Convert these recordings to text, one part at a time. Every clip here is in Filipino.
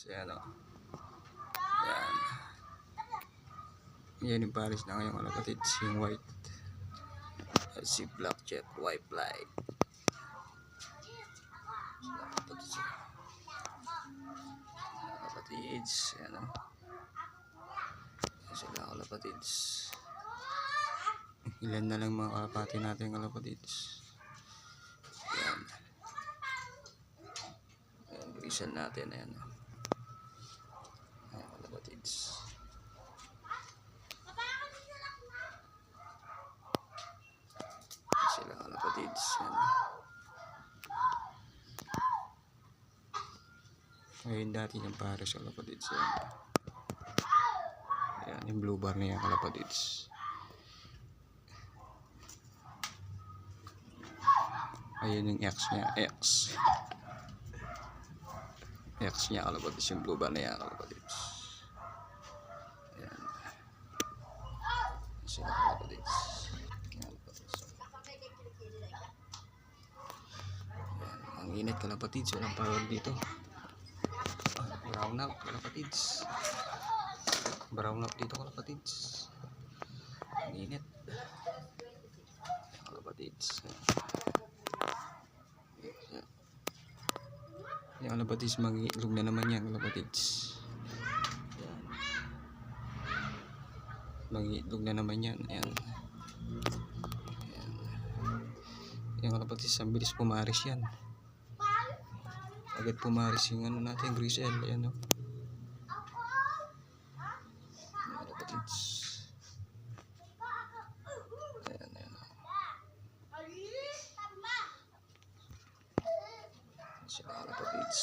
Ayan o. Ayan. Yan yung Paris na ngayon kalapatids. Yung white. At si black jet white light. Kalapatids. Ayan o. Sila kalapatids. Ilan na lang mga kalapati natin kalapatids. Ayan. Ayan, grisan natin. Ayan o. Ayan kalapatids. Sila kalapatids. Ayan. Ngayon dati yung Paris kalapatids. Ayan. Ayan yung blue bar na yan kalapatids. Ayun yung X niya. X niya kalapatids. Yung blue bar na yan kalapatids. Ayan. Sila kalapatids. Ang init kalapatids, walang power dito. Brown out kalapatids. Brown out dito kalapatids. Ang init kalapatids. Yung kalapatids, mag-iitlog na naman yan kalapatids. Mag-iitlog na naman yan. Ayan. Ayan. Yung kalapatids, ang bilis pumaris yan. Agad pumaris yung ano natin, grisel. Ayan o. Kalapatids. Ayan, ayan o. Sila kalapatids.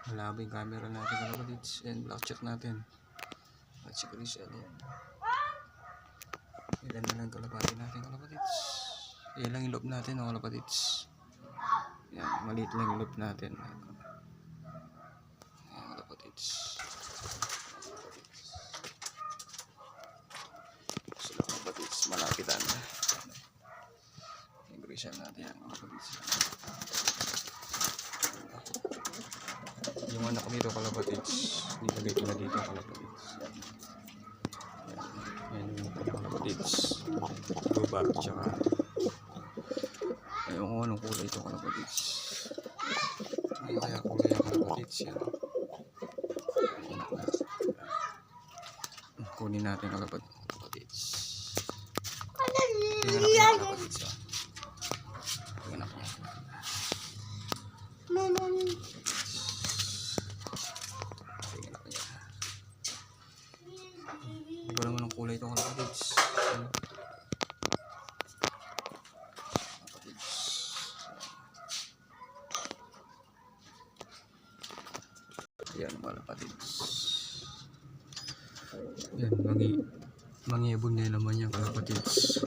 Malabo yung camera natin kalapatids. And black check natin. At si Grisel yan. Ilan na lang kalapati natin kalapatids. Ilan lang yung loob natin o kalapatids. Yan, maliit lang yung loob natin. Yan kalapatids. Sila kalapatids. Malapitan. Yung Grisel natin yan kalapatids. Yung anak dito kalapatids, dito na dito kalapatids. Yan yung kalapatids. Lubar, tsaka yung anong kulay ito kalapatids. Ano kaya kulay ang kalapatids yan? Kunin natin kalapatids. Yung anak niya kalapatids yan. Yung anak niya. Iba naman ang kulay itong kalapatids. Ayan ang kalapatids. Ayan, mangibon na naman yung kalapatids.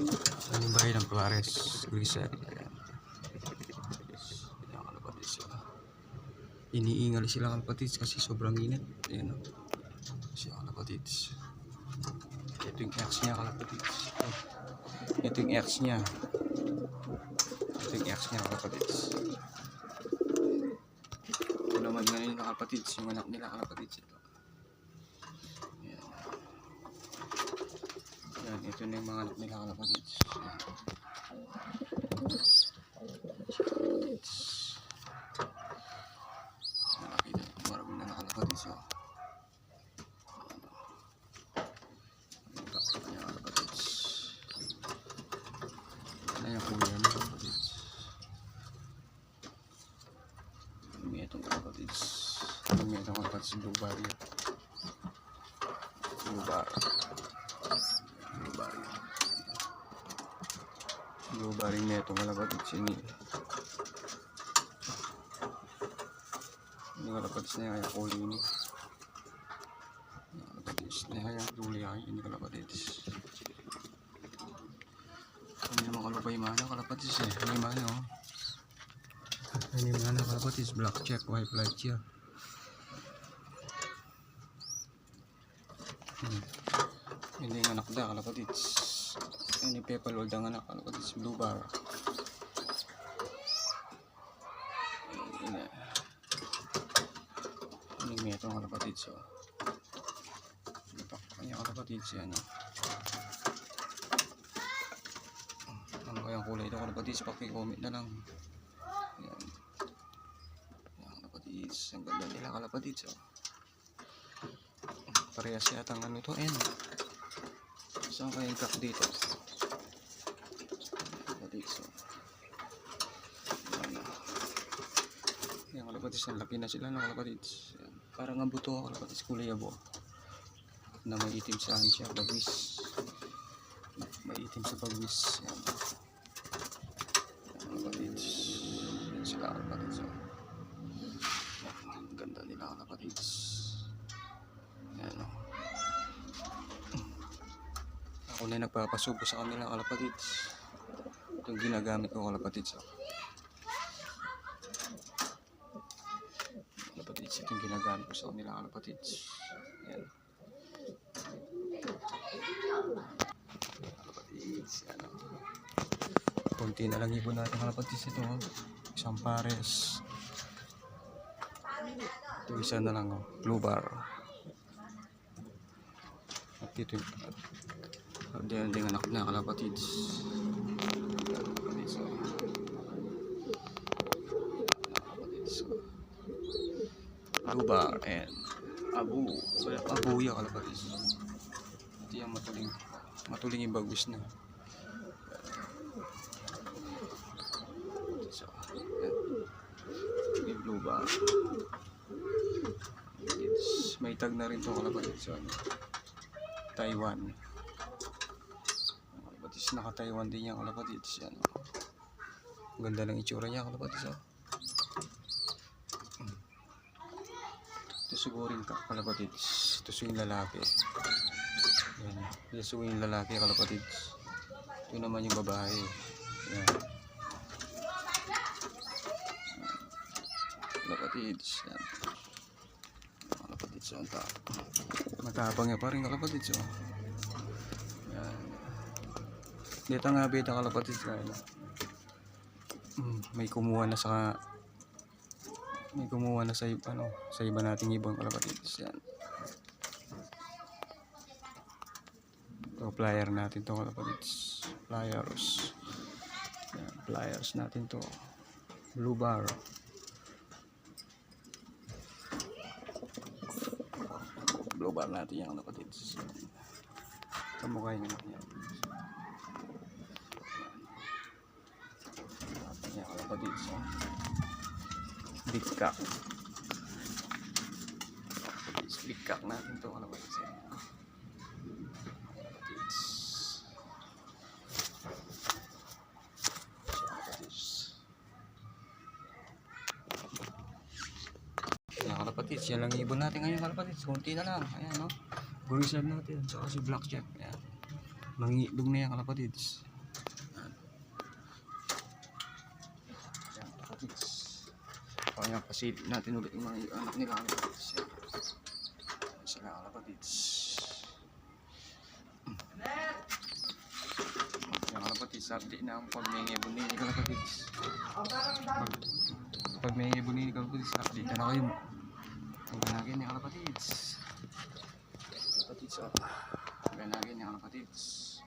Ayan yung bahay ng Clares, Grisel. Ayan. Ayan kalapatids. Iniingal sila kalapatids kasi sobrang init. Ayan o. Siya kalapatids. Ito yung X niya kalapatids. Ito yung X niya. Ito yung X niya kalapatids. Ito naman ngayon na kalapatids. Yung anak nila kalapatids. Ito. Ayan. Ayan. Ito na yung mga anak nila kalapatids. Nakakita. Marami na nakalapatids. Ayan yung kuya na kalapatids. May itong kalapatids. May itong kalapatids. Blue bar yun. Blue bar. Blue bar yun. Blue bar yung itong kalapatids. Yung kalapatids na yung kulay ini. Yung kalapatids na yung kulay ini kalapatids. Hindi naman kalupay mana kalapatids eh. Hindi mana o. Hindi mana kalapatids. Black check, white light siya. Hindi yung anak na kalapatids. Yan yung pepalold ang anak kalapatids. Blue bar. Ini meto ang kalapatids. So, ito kanya kalapatids yan. Ano kayang kulay ito kalapatids? Paki-comment na lang. Yan. Yan kalapatids. Ang ganda nila kalapatids. So. Parehas yata ang ano ito. N. Saan kayang kak dito? Kalapatids. So. Yan kalapatids. Ang laki na sila ng kalapatids. Yan. Parang ang buto ang kalapatids. Kulay abo. Na may itim sa siya. Pagwis. May itim sa pagwis. Yan. Yan kalapatids. Yan sila kalapatids. So. Yan. Ang ganda nila kalapatids. Yan o. Ako na yung nagpapasubo sa kanila kalapatids. Itong ginagamit ko kalapatids. Kalapatids, itong ginagamit ko sa kanila kalapatids. Yan. Kalapatids. Yan o. Kunti na lang ibon natin kalapatids ito. Isang pares. Ito isa na lang o. Blue bar. At dito yung ding anak na kalapatids. Kalapatids. Kalapatids. Blue bar and abu. Abuya kalapatids. Ito yung matuling. Matuling yung bagwis na. So, may blue bar. May tag na rin ito kalapatids. So, Taiwan. Kalapatids, naka-Taiwan din yung kalapatids. Yan. Ang ganda ng itsura niya kalapatids. Tusugurin ka kalapatids. Tusuin lalaki. Yan. Tusuin lalaki kalapatids. Ito naman yung babae. Yan. Kalapatids. Yan. Kalapatids. Yan. Matapang niya pa rin kalapatids. Yan. Dito nga beta kalapatids. May kumuha na sa ano, sa iba nating ibang kalapatids. Yan. Ito plier natin to kalapatids. Pliers. Yan, pliers natin to. Blue bar. Blue bar natin yung kalapatids. Kamukha yung anak niya. Yan kalapatids. Big cock. Big cock natin to kalapatids. Kalapatids, yan lang ibon natin ngayon kalapatids. Kunti na lang. Ayan no. Burisad natin. Saka si blackjack. Ayan. Mangidog na yan kalapatids. Ayan kalapatids. Kaya pasilip natin ulit yung mga anak nila kalapatids. Ayan sila kalapatids. Ayan kalapatids. Update na ang pag may ibon nila kalapatids. Pag may ibon nila kalapatids, update na kayo mo. Ganagin yung kalapatids. Kalapatids. Ganagin yung kalapatids.